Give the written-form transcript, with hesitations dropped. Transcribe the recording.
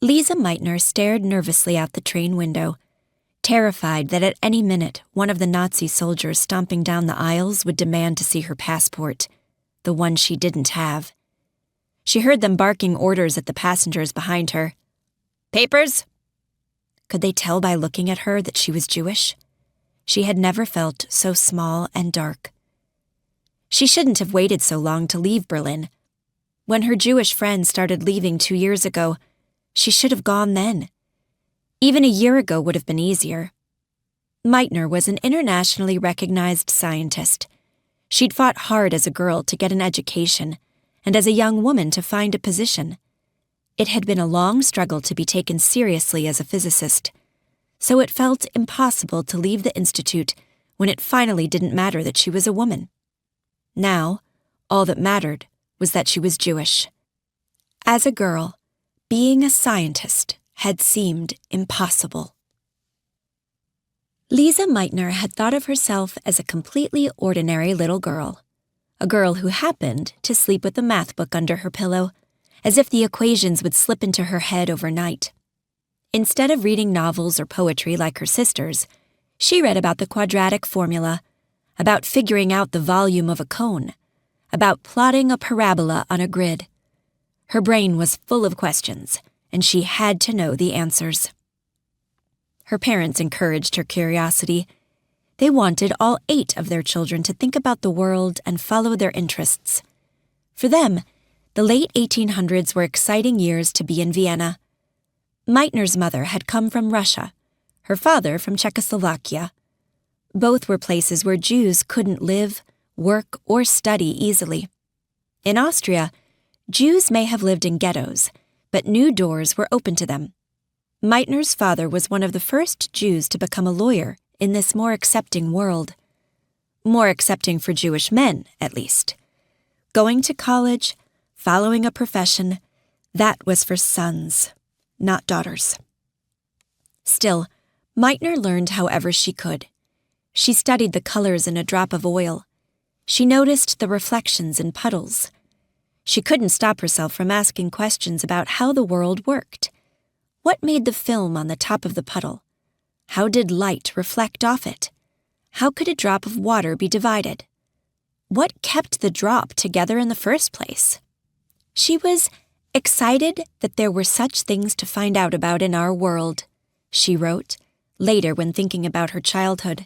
Lise Meitner stared nervously out the train window, terrified that at any minute one of the Nazi soldiers stomping down the aisles would demand to see her passport, the one she didn't have. She heard them barking orders at the passengers behind her. "Papers?" Could they tell by looking at her that she was Jewish? She had never felt so small and dark. She shouldn't have waited so long to leave Berlin. When her Jewish friends started leaving 2 years ago, she should have gone then. Even a year ago would have been easier. Meitner was an internationally recognized scientist. She'd fought hard as a girl to get an education, and as a young woman to find a position. It had been a long struggle to be taken seriously as a physicist, so it felt impossible to leave the institute when it finally didn't matter that she was a woman. Now, all that mattered was that she was Jewish. As a girl, being a scientist had seemed impossible. Lise Meitner had thought of herself as a completely ordinary little girl, a girl who happened to sleep with a math book under her pillow, as if the equations would slip into her head overnight. Instead of reading novels or poetry like her sisters, she read about the quadratic formula, about figuring out the volume of a cone, about plotting a parabola on a grid. Her brain was full of questions, and she had to know the answers. Her parents encouraged her curiosity. They wanted all 8 of their children to think about the world and follow their interests. For them, the late 1800s were exciting years to be in Vienna. Meitner's mother had come from Russia, her father from Czechoslovakia. Both were places where Jews couldn't live, work, or study easily. In Austria, Jews may have lived in ghettos, but new doors were open to them. Meitner's father was one of the first Jews to become a lawyer in this more accepting world. More accepting for Jewish men, at least. Going to college, following a profession, that was for sons, not daughters. Still, Meitner learned however she could. She studied the colors in a drop of oil. She noticed the reflections in puddles. She couldn't stop herself from asking questions about how the world worked. What made the film on the top of the puddle? How did light reflect off it? How could a drop of water be divided? What kept the drop together in the first place? She was excited that there were such things to find out about in our world, she wrote, later when thinking about her childhood.